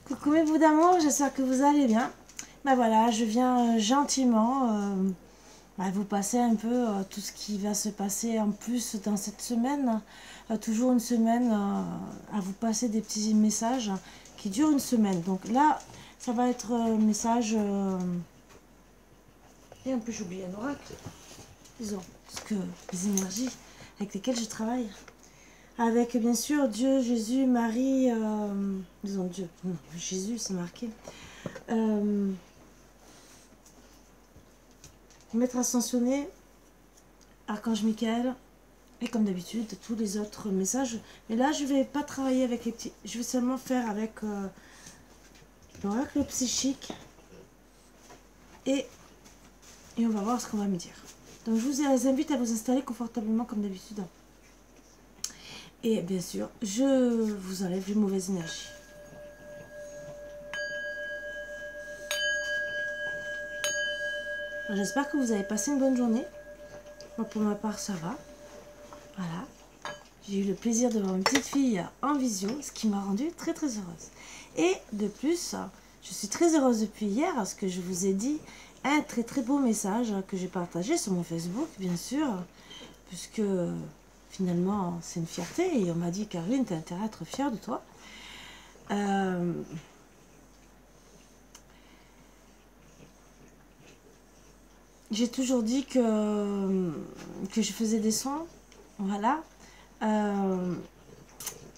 Coucou mes bouts d'amour, j'espère que vous allez bien. Ben voilà, je viens gentiment vous passer un peu tout ce qui va se passer en plus dans cette semaine. Toujours une semaine à vous passer des petits messages qui durent une semaine. Donc là, ça va être un message... et en plus j'oublie un oracle. Disons, parce que les énergies avec lesquelles je travaille. Avec bien sûr Dieu, Jésus, Marie, disons Dieu, non, Jésus c'est marqué. Maître ascensionné, Archange Michael, et comme d'habitude, tous les autres messages. Mais là, je vais pas travailler avec les petits, je vais seulement faire avec l'oracle psychique. Et on va voir ce qu'on va me dire. Donc je vous invite à vous installer confortablement comme d'habitude. Et bien sûr, je vous enlève les mauvaises énergies. J'espère que vous avez passé une bonne journée. Moi, pour ma part, ça va. Voilà. J'ai eu le plaisir de voir une petite fille en visio, ce qui m'a rendue très très heureuse. Et de plus, je suis très heureuse depuis hier, parce que je vous ai dit un très très beau message que j'ai partagé sur mon Facebook, bien sûr, puisque finalement c'est une fierté. Et on m'a dit, Caroline, tu as intérêt à être fière de toi. J'ai toujours dit que je faisais des sons, voilà.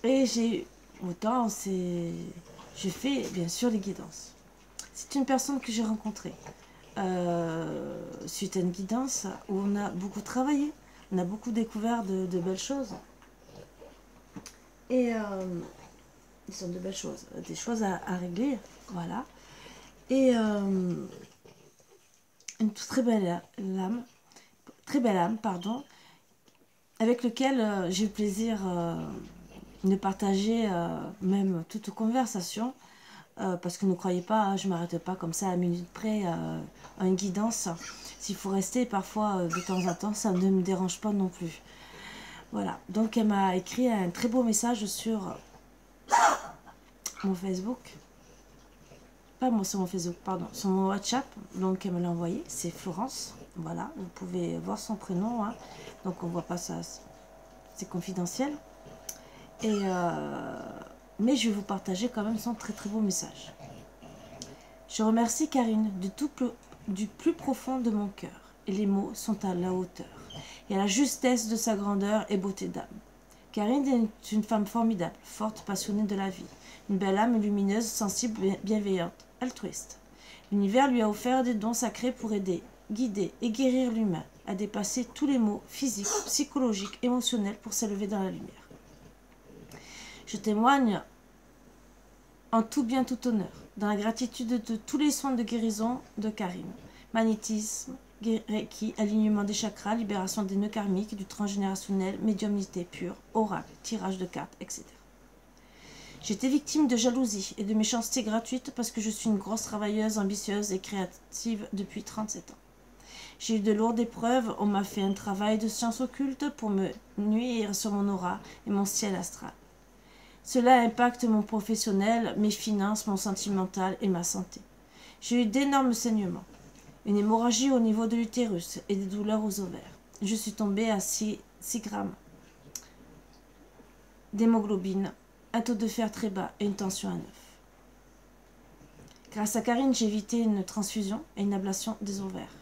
Et j'ai autant, je fais bien sûr les guidances. C'est une personne que j'ai rencontrée suite à une guidance où on a beaucoup travaillé, on a beaucoup découvert de belles choses. Et ce sont de belles choses, des choses à régler, voilà. Et une très belle âme, pardon, avec lequel j'ai eu plaisir de partager même toute conversation, parce que ne croyez pas, hein, je ne m'arrête pas comme ça à minute près à une guidance. S'il faut rester parfois de temps en temps, ça ne me dérange pas non plus. Voilà, donc elle m'a écrit un très beau message sur mon Facebook. Pas moi sur mon Facebook, pardon, sur mon WhatsApp. Donc elle me l'a envoyé, c'est Florence. Voilà, vous pouvez voir son prénom, hein. Donc on voit pas ça, c'est confidentiel. Et mais je vais vous partager quand même son très très beau message. Je remercie Karine du plus profond de mon cœur. Et les mots sont à la hauteur et à la justesse de sa grandeur et beauté d'âme. Karine est une femme formidable, forte, passionnée de la vie. Une belle âme lumineuse, sensible, bienveillante, altruiste. L'univers lui a offert des dons sacrés pour aider, guider et guérir l'humain à dépasser tous les maux physiques, psychologiques, émotionnels pour s'élever dans la lumière. Je témoigne en tout bien, tout honneur, dans la gratitude de tous les soins de guérison de Karine. Magnétisme, Reiki, alignement des chakras, libération des nœuds karmiques, du transgénérationnel, médiumnité pure, oracle, tirage de cartes, etc. J'étais victime de jalousie et de méchanceté gratuite parce que je suis une grosse travailleuse, ambitieuse et créative depuis 37 ans. J'ai eu de lourdes épreuves, on m'a fait un travail de science occulte pour me nuire sur mon aura et mon ciel astral. Cela impacte mon professionnel, mes finances, mon sentimental et ma santé. J'ai eu d'énormes saignements, une hémorragie au niveau de l'utérus et des douleurs aux ovaires. Je suis tombée à 6 grammes d'hémoglobine, un taux de fer très bas et une tension à 9. Grâce à Karine, j'ai évité une transfusion et une ablation des ovaires.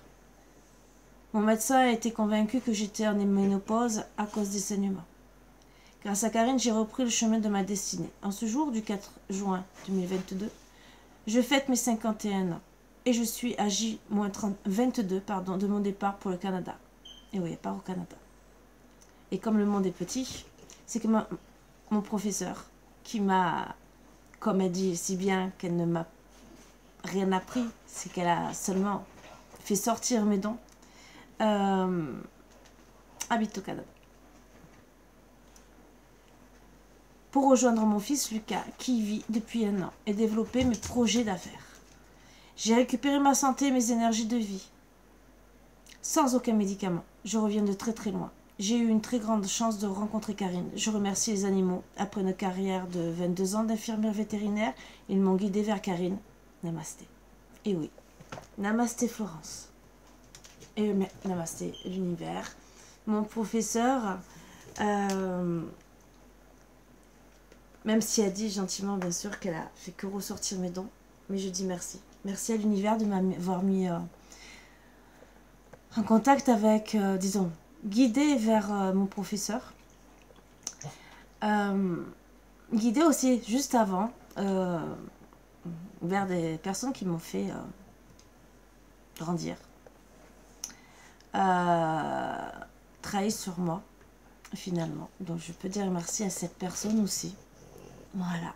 Mon médecin a été convaincu que j'étais en ménopause à cause des saignements. Grâce à Karine, j'ai repris le chemin de ma destinée. En ce jour du 4 juin 2022, je fête mes 51 ans et je suis à J-22 de mon départ pour le Canada. Et oui, part au Canada. Et comme le monde est petit, c'est que mon professeur, qui m'a, comme elle dit si bien qu'elle ne m'a rien appris, c'est qu'elle a seulement fait sortir mes dons, habite au Canada. Pour rejoindre mon fils Lucas, qui y vit depuis 1 an, et développer mes projets d'affaires. J'ai récupéré ma santé et mes énergies de vie. Sans aucun médicament. Je reviens de très très loin. j'ai eu une très grande chance de rencontrer Karine. Je remercie les animaux. Après une carrière de 22 ans d'infirmière vétérinaire, ils m'ont guidée vers Karine. Namasté. Et oui, Namasté Florence. Et Namasté l'univers. Mon professeur, même si elle dit gentiment, bien sûr, qu'elle a fait que ressortir mes dons, mais je dis merci. Merci à l'univers de m'avoir mis en contact avec, disons, guidé vers mon professeur. Guidé aussi, juste avant, vers des personnes qui m'ont fait grandir. Travailler sur moi, finalement. Donc je peux dire merci à cette personne aussi. Voilà.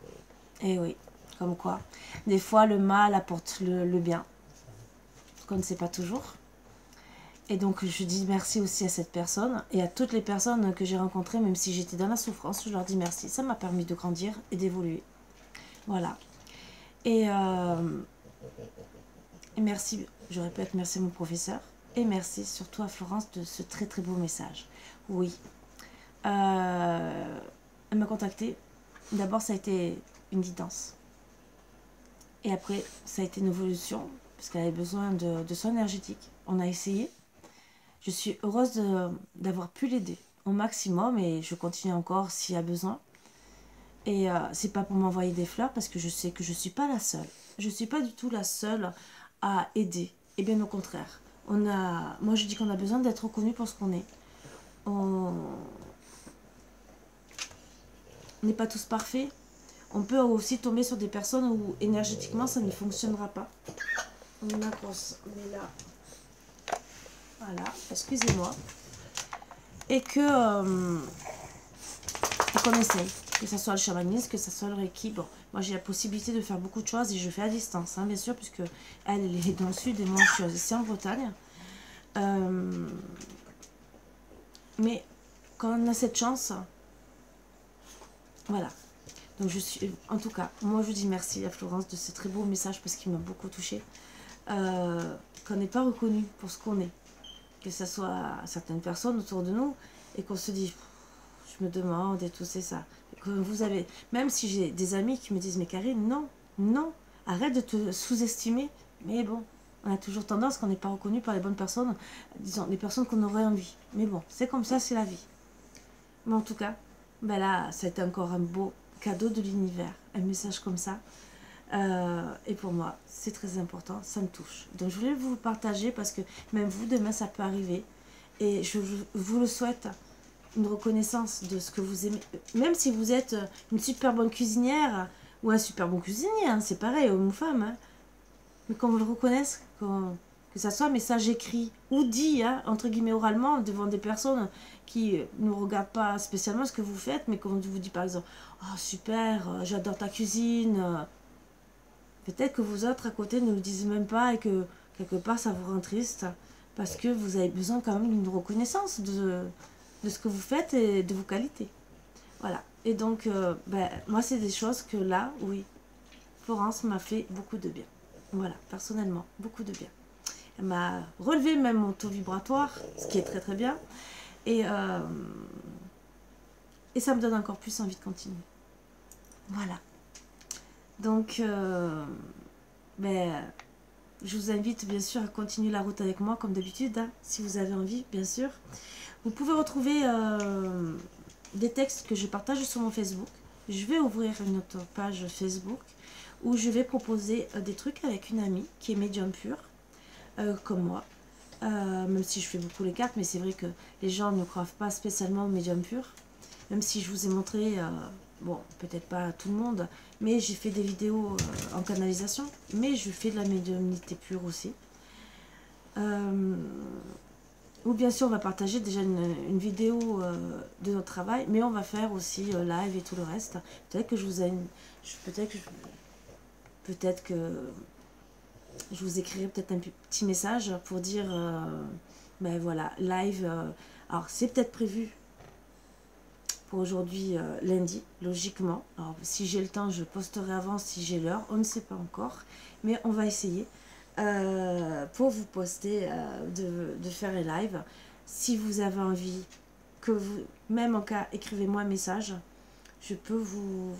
Et oui, comme quoi. Des fois, le mal apporte le bien. Ce qu'on ne sait pas toujours. Et donc, je dis merci aussi à cette personne et à toutes les personnes que j'ai rencontrées, même si j'étais dans la souffrance, je leur dis merci. Ça m'a permis de grandir et d'évoluer. Voilà. Et merci, je répète, merci à mon professeur. Et merci surtout à Florence de ce très très beau message. Oui. Elle m'a contactée. D'abord, ça a été une guidance. Et après, ça a été une évolution, parce qu'elle avait besoin de soins énergétiques. On a essayé. Je suis heureuse d'avoir pu l'aider au maximum et je continue encore s'il y a besoin. Et c'est pas pour m'envoyer des fleurs parce que je sais que je suis pas la seule. Je suis pas du tout la seule à aider. Et bien au contraire. Moi je dis qu'on a besoin d'être reconnu pour ce qu'on est. On n'est pas tous parfaits. On peut aussi tomber sur des personnes où énergétiquement ça ne fonctionnera pas. On est là. Voilà, excusez-moi. Et qu'on essaye. Que ce soit le chamanisme, que ce soit le Reiki. Bon, moi j'ai la possibilité de faire beaucoup de choses et je fais à distance, hein, bien sûr, puisque elle est dans le sud et moi je suis ici en Bretagne. Mais quand on a cette chance, voilà. Donc je suis, en tout cas, moi je dis merci à Florence de ce très beau message parce qu'il m'a beaucoup touchée. Qu'on n'est pas reconnu pour ce qu'on est. Que ce soit certaines personnes autour de nous et qu'on se dit, je me demande et tout, c'est ça. Que vous avez, même si j'ai des amis qui me disent, mais Karine, non, non, arrête de te sous-estimer. Mais bon, on a toujours tendance, qu'on n'est pas reconnu par les bonnes personnes, disons, les personnes qu'on aurait envie. Mais bon, c'est comme ça, c'est la vie. Mais en tout cas, ben là, ça a été encore un beau cadeau de l'univers, un message comme ça. Et pour moi, c'est très important, ça me touche. Donc je voulais vous le partager parce que même vous, demain, ça peut arriver. Et je vous le souhaite, une reconnaissance de ce que vous aimez. Même si vous êtes une super bonne cuisinière ou un super bon cuisinier, hein, c'est pareil, homme ou femme. Hein. Mais qu'on vous le reconnaisse, que ça soit message écrit ou dit, hein, entre guillemets oralement, devant des personnes qui ne regardent pas spécialement ce que vous faites, mais qu'on vous dit par exemple, oh super, j'adore ta cuisine. Peut-être que vous autres à côté ne le disent même pas et que quelque part ça vous rend triste parce que vous avez besoin quand même d'une reconnaissance de ce que vous faites et de vos qualités. Voilà. Et donc, moi c'est des choses que là, oui, Florence m'a fait beaucoup de bien. Voilà, personnellement, beaucoup de bien. Elle m'a relevé même mon taux vibratoire, ce qui est très très bien. Et ça me donne encore plus envie de continuer. Voilà. Donc, je vous invite bien sûr à continuer la route avec moi comme d'habitude, hein, si vous avez envie, bien sûr. Vous pouvez retrouver des textes que je partage sur mon Facebook. Je vais ouvrir une autre page Facebook où je vais proposer des trucs avec une amie qui est médium pur, comme moi. Même si je fais beaucoup les cartes, mais c'est vrai que les gens ne croient pas spécialement au médium pur. Même si je vous ai montré, bon, peut-être pas à tout le monde, mais j'ai fait des vidéos en canalisation, mais je fais de la médiumnité pure aussi. Ou bien sûr, on va partager déjà une vidéo de notre travail, mais on va faire aussi live et tout le reste. Peut-être que peut-être que je vous écrirai peut-être un petit message pour dire, ben voilà, live. Alors, c'est peut-être prévu pour aujourd'hui, lundi, logiquement. Alors, si j'ai le temps, je posterai avant, si j'ai l'heure, on ne sait pas encore. Mais on va essayer pour vous poster, de faire un live. Si vous avez envie, que vous, même en cas, écrivez-moi un message. Je peux vous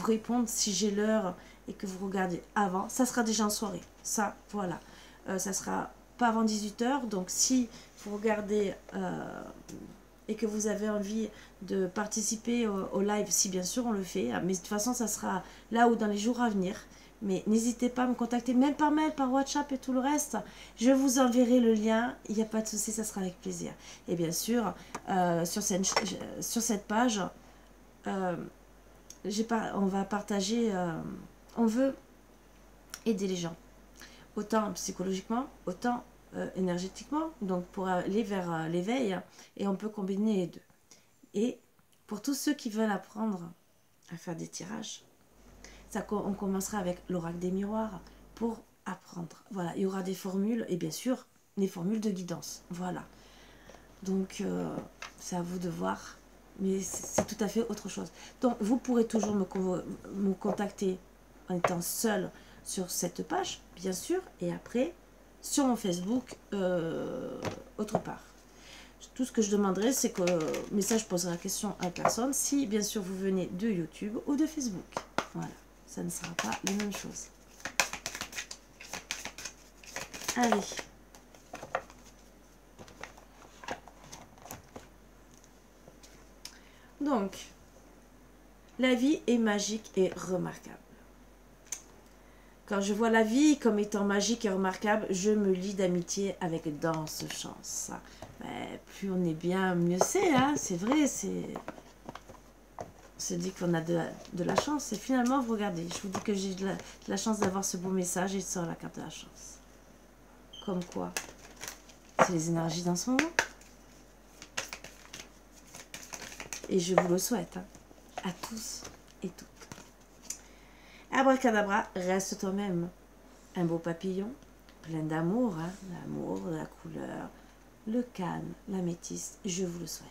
répondre si j'ai l'heure et que vous regardez avant. Ça sera déjà en soirée. Ça, voilà. Ça sera pas avant 18 h. Donc, si vous regardez et que vous avez envie de participer au live, si bien sûr on le fait. Mais de toute façon, ça sera là ou dans les jours à venir. Mais n'hésitez pas à me contacter, même par mail, par WhatsApp et tout le reste. Je vous enverrai le lien. Il n'y a pas de souci, ça sera avec plaisir. Et bien sûr, sur cette page, on va partager, on veut aider les gens. Autant psychologiquement, autant énergétiquement. Donc pour aller vers l'éveil. Et on peut combiner les deux. Et pour tous ceux qui veulent apprendre à faire des tirages, on commencera avec l'oracle des miroirs pour apprendre. Voilà, il y aura des formules et bien sûr, les formules de guidance. Voilà. Donc, c'est à vous de voir. Mais c'est tout à fait autre chose. Donc, vous pourrez toujours me contacter en étant seul sur cette page, bien sûr. Et après, sur mon Facebook, autre part. Tout ce que je demanderai, c'est que message poserai la question à la personne si, bien sûr, vous venez de YouTube ou de Facebook. Voilà. Ça ne sera pas la même chose. Allez. Donc, la vie est magique et remarquable. Quand je vois la vie comme étant magique et remarquable, je me lie d'amitié avec Danse Chance. Mais plus on est bien, mieux c'est, hein, c'est vrai, on se dit qu'on a de la chance. Et finalement, vous regardez, je vous dis que j'ai de la chance d'avoir ce beau message et il sort la carte de la chance. Comme quoi, c'est les énergies dans ce moment. Et je vous le souhaite, hein, à tous et toutes. Abracadabra, reste toi-même. Un beau papillon, plein d'amour, hein, l'amour, la couleur, le calme, l'améthyste, je vous le souhaite.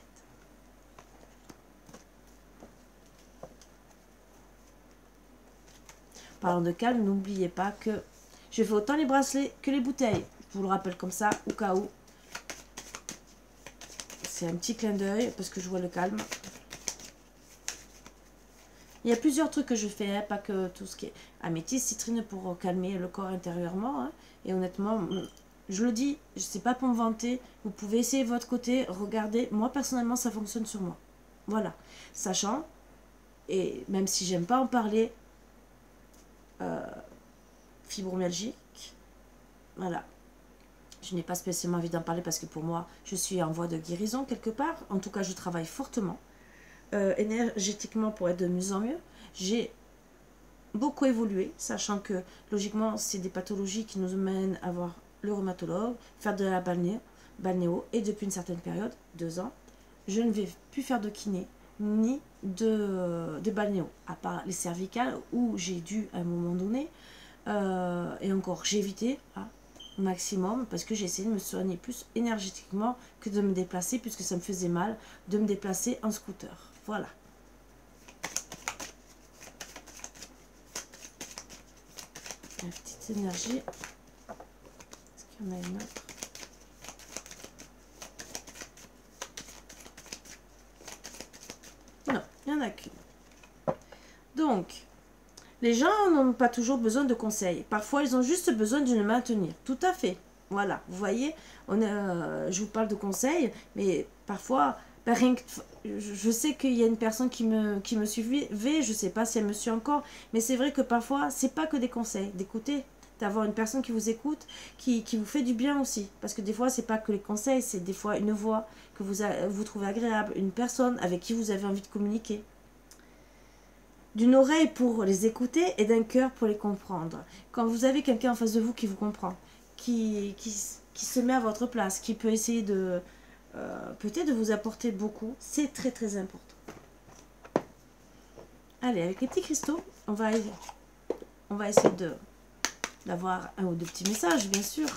Parlant de calme, n'oubliez pas que je fais autant les bracelets que les bouteilles. Je vous le rappelle comme ça, au cas où. C'est un petit clin d'œil parce que je vois le calme. Il y a plusieurs trucs que je fais, hein, pas que tout ce qui est améthyste, citrine pour calmer le corps intérieurement. Hein. Et honnêtement, je le dis, c'est pas pour me vanter. Vous pouvez essayer de votre côté, regardez. Moi, personnellement, ça fonctionne sur moi. Voilà. Sachant, et même si j'aime pas en parler, fibromyalgique, voilà. Je n'ai pas spécialement envie d'en parler parce que pour moi, je suis en voie de guérison quelque part. En tout cas, je travaille fortement. Énergétiquement pour être de mieux en mieux. J'ai beaucoup évolué, sachant que logiquement c'est des pathologies qui nous mènent à voir le rhumatologue, faire de la balnéo, et depuis une certaine période, 2 ans, je ne vais plus faire de kiné ni de balnéo, à part les cervicales où j'ai dû à un moment donné, et encore j'ai évité au maximum parce que j'ai essayé de me soigner plus énergétiquement que de me déplacer puisque ça me faisait mal de me déplacer en scooter. Voilà. La petite énergie. Est-ce qu'il y en a une autre? Non, il n'y en a qu'une. Donc, les gens n'ont pas toujours besoin de conseils. Parfois, ils ont juste besoin d'une main à tenir. Tout à fait. Voilà, vous voyez, je vous parle de conseils, mais parfois... rien que, je sais qu'il y a une personne qui me suivait, je ne sais pas si elle me suit encore, mais c'est vrai que parfois, c'est pas que des conseils, d'écouter, d'avoir une personne qui vous écoute, qui vous fait du bien aussi. Parce que des fois, c'est pas que les conseils, c'est des fois une voix que vous trouvez agréable, une personne avec qui vous avez envie de communiquer. D'une oreille pour les écouter et d'un cœur pour les comprendre. Quand vous avez quelqu'un en face de vous qui vous comprend, qui se met à votre place, qui peut essayer de... peut-être de vous apporter beaucoup, c'est très très important. Allez, avec les petits cristaux, on va essayer d'avoir un ou deux petits messages, bien sûr.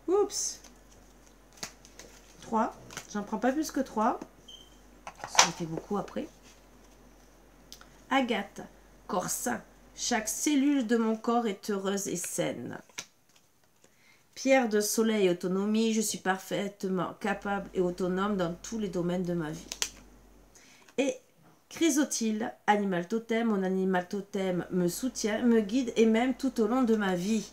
Oups, 3, j'en prends pas plus que 3, ça fait beaucoup après. Agathe, corps sain, Chaque cellule de mon corps est heureuse et saine. Pierre de soleil, autonomie, je suis parfaitement capable et autonome dans tous les domaines de ma vie. Et chrysotile, animal totem, mon animal totem me soutient, me guide et même tout au long de ma vie.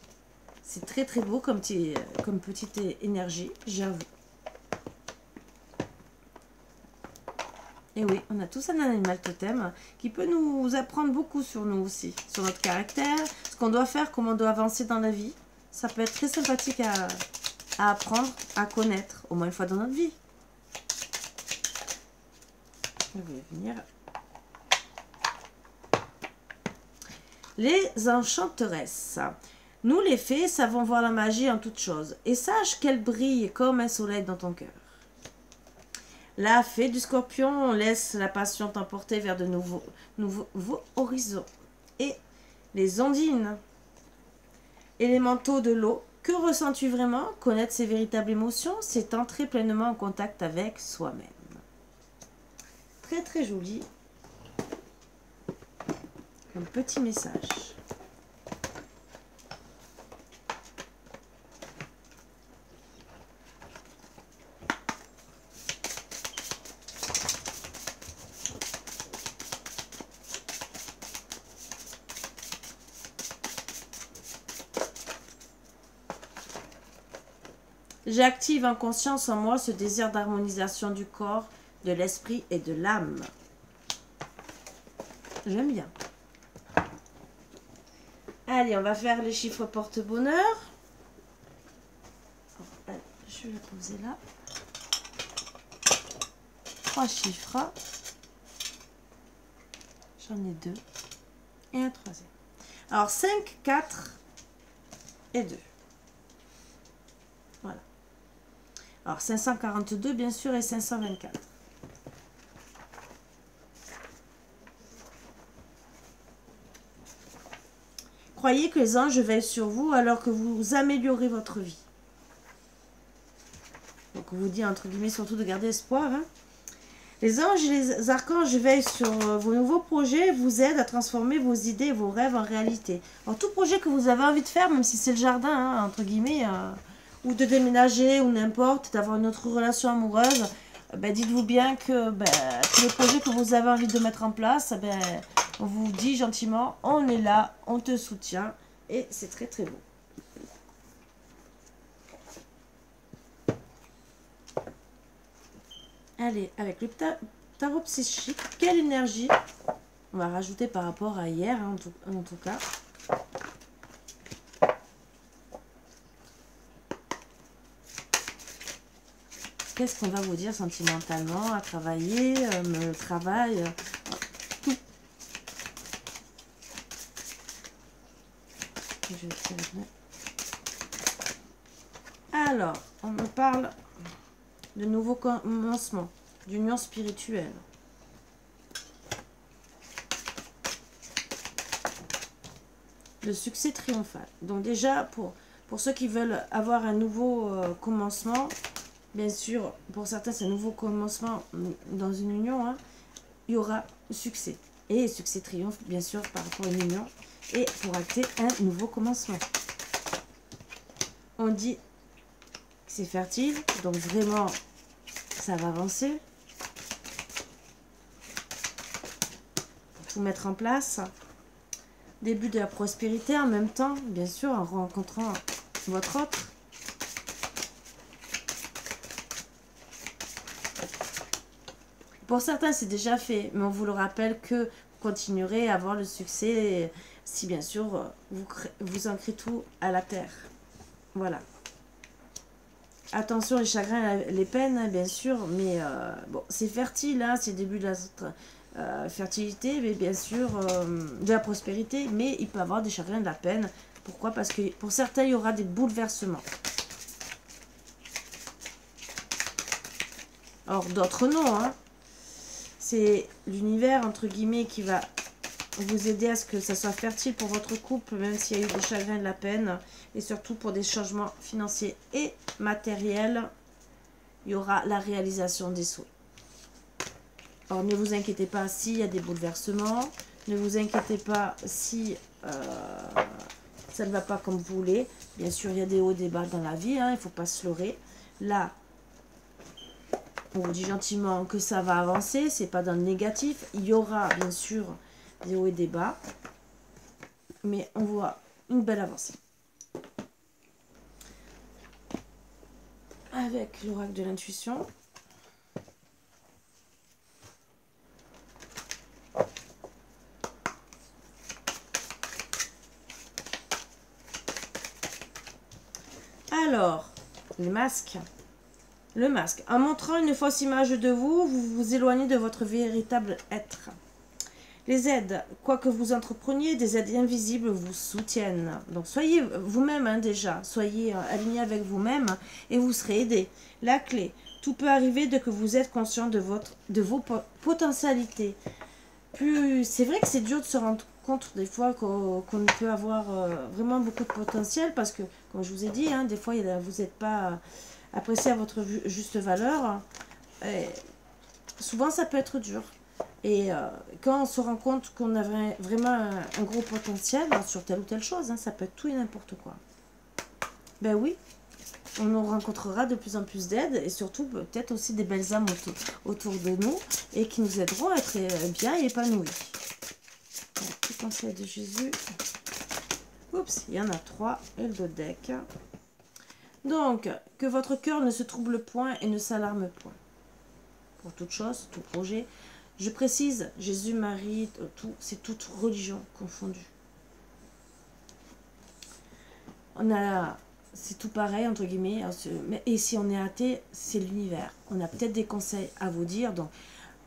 C'est très très beau comme petite énergie, j'avoue. Et oui, on a tous un animal totem qui peut nous apprendre beaucoup sur nous aussi, sur notre caractère, ce qu'on doit faire, comment on doit avancer dans la vie. Ça peut être très sympathique à apprendre, à connaître, au moins une fois dans notre vie. Je vais venir. Les enchanteresses. Nous les fées savons voir la magie en toutes choses, et sache qu'elle brille comme un soleil dans ton cœur. La fée du scorpion laisse la passion t'emporter vers de nouveaux horizons. Et les ondines, élémentaux de l'eau, que ressens-tu vraiment? Connaître ses véritables émotions, c'est entrer pleinement en contact avec soi-même. Très très joli. Un petit message. J'active en conscience en moi ce désir d'harmonisation du corps, de l'esprit et de l'âme. J'aime bien. Allez, on va faire les chiffres porte-bonheur. Je vais la poser là. 3 chiffres. J'en ai 2. Et un troisième. Alors, 5, 4 et 2. Voilà. Alors, 542, bien sûr, et 524. Croyez que les anges veillent sur vous alors que vous améliorez votre vie. Donc, on vous dit, entre guillemets, surtout de garder espoir. Hein. Les anges et les archanges veillent sur vos nouveaux projets, vous aident à transformer vos idées et vos rêves en réalité. Alors, tout projet que vous avez envie de faire, même si c'est le jardin, hein, entre guillemets, ou de déménager, ou n'importe, d'avoir une autre relation amoureuse, ben, dites-vous bien que tous les projets que vous avez envie de mettre en place, ben, on vous dit gentiment, on est là, on te soutient, et c'est très très beau. Allez, avec le tarot psychique, quelle énergie on va rajouter par rapport à hier, hein, en tout cas. Qu'est-ce qu'on va vous dire sentimentalement, à travailler, le travail, tout. Alors, on me parle de nouveaux commencements, d'union spirituelle. Le succès triomphal. Donc déjà, pour ceux qui veulent avoir un nouveau commencement, bien sûr, pour certains, c'est un nouveau commencement dans une union, hein, il y aura succès. Et succès triomphe, bien sûr, par rapport à une union. Et pour acter un nouveau commencement. On dit que c'est fertile, donc vraiment, ça va avancer. Pour tout mettre en place. Début de la prospérité en même temps, bien sûr, en rencontrant votre autre. Pour certains, c'est déjà fait, mais on vous le rappelle que vous continuerez à avoir le succès si, bien sûr, vous ancrez tout à la terre. Voilà. Attention, les chagrins, les peines, hein, bien sûr, mais bon, c'est fertile, hein, c'est le début de la fertilité, mais bien sûr, de la prospérité, mais il peut y avoir des chagrins, de la peine. Pourquoi? Parce que pour certains, il y aura des bouleversements. Or, d'autres non, hein. C'est l'univers, entre guillemets, qui va vous aider à ce que ça soit fertile pour votre couple, même s'il y a eu des chagrins, de la peine, et surtout pour des changements financiers et matériels, il y aura la réalisation des souhaits. Alors, ne vous inquiétez pas s'il y a des bouleversements, ne vous inquiétez pas si ça ne va pas comme vous voulez. Bien sûr, il y a des hauts et des bas dans la vie, hein, il ne faut pas se leurrer. Là, on vous dit gentiment que ça va avancer, c'est pas dans le négatif. Il y aura bien sûr des hauts et des bas, mais on voit une belle avancée. Avec l'oracle de l'intuition. Alors, les masques. Le masque. En montrant une fausse image de vous, vous vous éloignez de votre véritable être. Les aides, quoi que vous entrepreniez, des aides invisibles vous soutiennent. Donc soyez vous-même hein, déjà, soyez aligné avec vous-même et vous serez aidé. La clé, tout peut arriver dès que vous êtes conscient de vos potentialités. Plus, c'est vrai que c'est dur de se rendre compte des fois qu'on peut avoir vraiment beaucoup de potentiel parce que, comme je vous ai dit, hein, des fois vous n'êtes pas apprécié à votre juste valeur. Et souvent ça peut être dur. Et quand on se rend compte qu'on a vraiment un gros potentiel sur telle ou telle chose, hein, ça peut être tout et n'importe quoi. Ben oui, on nous rencontrera de plus en plus d'aides et surtout peut-être aussi des belles âmes autour de nous et qui nous aideront à être bien et épanouis. Petit conseil de Jésus. Oups, il y en a 3 et le deck. Donc, que votre cœur ne se trouble point et ne s'alarme point. Pour toute chose, tout projet. Je précise, Jésus, Marie, tout, c'est toute religion confondue. C'est tout pareil, entre guillemets. Et si on est athée, c'est l'univers. On a peut-être des conseils à vous dire. Donc,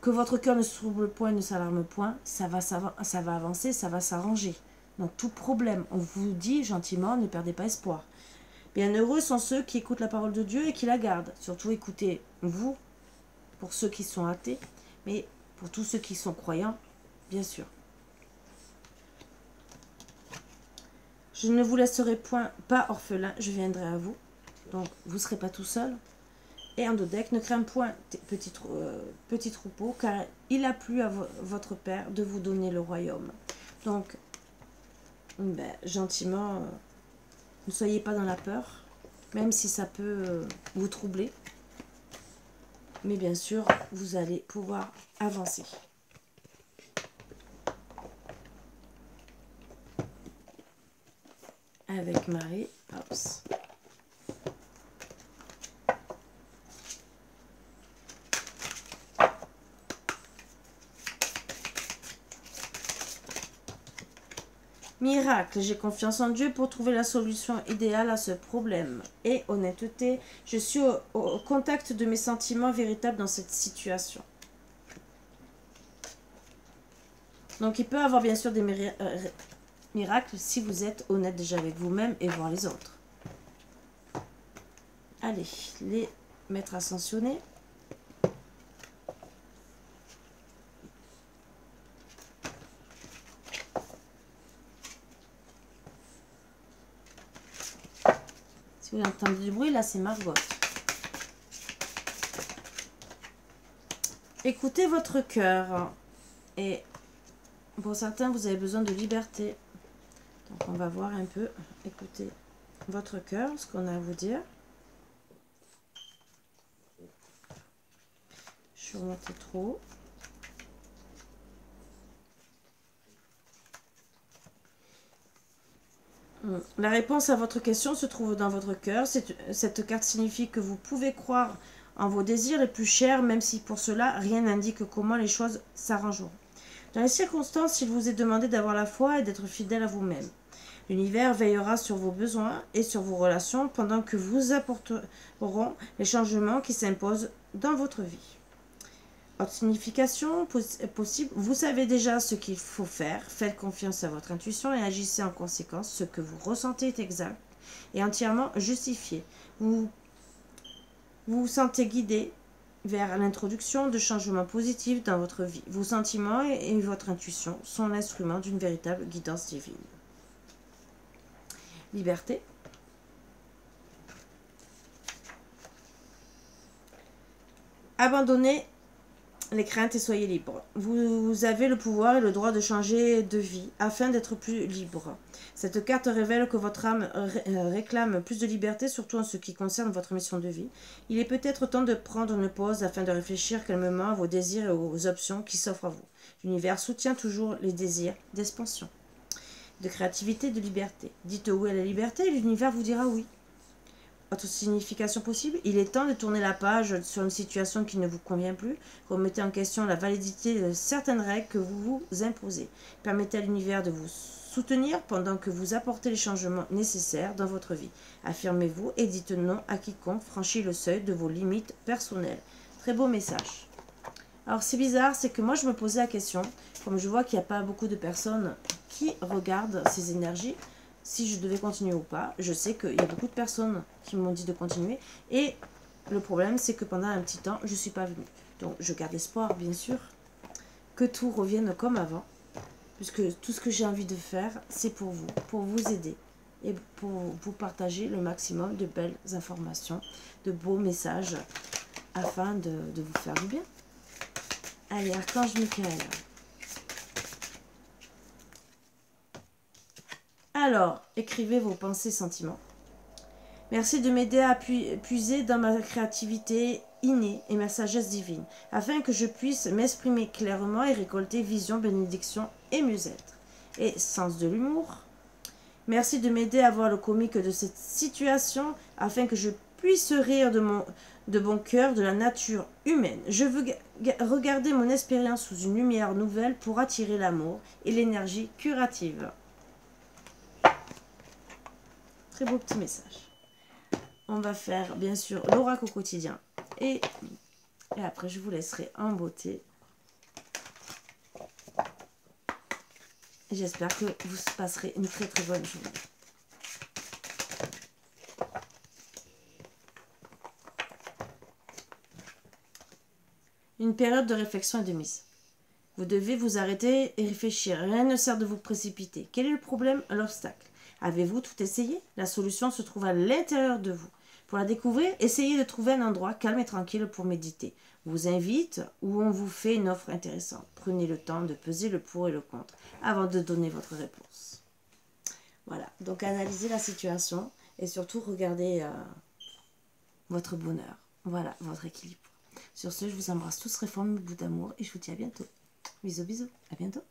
que votre cœur ne se trouble point et ne s'alarme point, ça va avancer, ça va s'arranger. Donc, tout problème, on vous dit gentiment, ne perdez pas espoir. Bienheureux sont ceux qui écoutent la parole de Dieu et qui la gardent. Surtout, écoutez vous, pour ceux qui sont athées, mais pour tous ceux qui sont croyants, bien sûr. Je ne vous laisserai pas orphelin, je viendrai à vous. Donc, vous ne serez pas tout seul. Et en deck, ne crains point, petit troupeau, car il a plu à votre Père de vous donner le royaume. Donc, ben, gentiment, ne soyez pas dans la peur, même si ça peut vous troubler. Mais bien sûr, vous allez pouvoir avancer. Avec Marie, House. Miracle, j'ai confiance en Dieu pour trouver la solution idéale à ce problème. Et honnêteté, je suis au contact de mes sentiments véritables dans cette situation. Donc il peut y avoir bien sûr des miracles si vous êtes honnête déjà avec vous-même et voir les autres. Allez, les maîtres ascensionnés. Si vous entendez du bruit, là c'est Margot. Écoutez votre cœur. Et pour certains, vous avez besoin de liberté. Donc on va voir un peu. Écoutez votre cœur, ce qu'on a à vous dire. Je suis remontée trop haut. La réponse à votre question se trouve dans votre cœur. Cette carte signifie que vous pouvez croire en vos désirs les plus chers, même si pour cela, rien n'indique comment les choses s'arrangeront. Dans les circonstances, il vous est demandé d'avoir la foi et d'être fidèle à vous-même. L'univers veillera sur vos besoins et sur vos relations pendant que vous apporteront les changements qui s'imposent dans votre vie. Autre signification possible, vous savez déjà ce qu'il faut faire, faites confiance à votre intuition et agissez en conséquence. Ce que vous ressentez est exact et entièrement justifié. Vous vous sentez guidé vers l'introduction de changements positifs dans votre vie. Vos sentiments et votre intuition sont l'instrument d'une véritable guidance divine. Liberté. Abandonnez les craintes et soyez libre. Vous avez le pouvoir et le droit de changer de vie afin d'être plus libre. Cette carte révèle que votre âme réclame plus de liberté, surtout en ce qui concerne votre mission de vie. Il est peut-être temps de prendre une pause afin de réfléchir calmement à vos désirs et aux options qui s'offrent à vous. L'univers soutient toujours les désirs d'expansion, de créativité, de liberté. Dites oui à la liberté et l'univers vous dira oui. Autre signification possible, il est temps de tourner la page sur une situation qui ne vous convient plus. Remettez en question la validité de certaines règles que vous vous imposez. Permettez à l'univers de vous soutenir pendant que vous apportez les changements nécessaires dans votre vie. Affirmez-vous et dites non à quiconque franchit le seuil de vos limites personnelles. Très beau message. Alors c'est bizarre, c'est que moi je me posais la question, comme je vois qu'il n'y a pas beaucoup de personnes qui regardent ces énergies, si je devais continuer ou pas. Je sais qu'il y a beaucoup de personnes qui m'ont dit de continuer. Et le problème, c'est que pendant un petit temps, je ne suis pas venue. Donc, je garde espoir, bien sûr, que tout revienne comme avant. Puisque tout ce que j'ai envie de faire, c'est pour vous aider. Et pour vous partager le maximum de belles informations, de beaux messages, afin de vous faire du bien. Allez, Archange Michael. Alors, écrivez vos pensées, sentiments. Merci de m'aider à puiser dans ma créativité innée et ma sagesse divine, afin que je puisse m'exprimer clairement et récolter vision, bénédiction et mieux-être. Et sens de l'humour. Merci de m'aider à voir le comique de cette situation, afin que je puisse rire de bon cœur de la nature humaine. Je veux regarder mon expérience sous une lumière nouvelle pour attirer l'amour et l'énergie curative. Très beau petit message. On va faire bien sûr l'oracle au quotidien. Et après, je vous laisserai en beauté. J'espère que vous passerez une très très bonne journée. Une période de réflexion et de mise. Vous devez vous arrêter et réfléchir. Rien ne sert de vous précipiter. Quel est le problème, l'obstacle? Avez-vous tout essayé? La solution se trouve à l'intérieur de vous. Pour la découvrir, essayez de trouver un endroit calme et tranquille pour méditer. On vous invite ou on vous fait une offre intéressante. Prenez le temps de peser le pour et le contre avant de donner votre réponse. Voilà, donc analysez la situation et surtout regardez votre bonheur. Voilà, votre équilibre. Sur ce, je vous embrasse tous très fort, mes bouts d'amour, et je vous dis à bientôt. Bisous, bisous, à bientôt.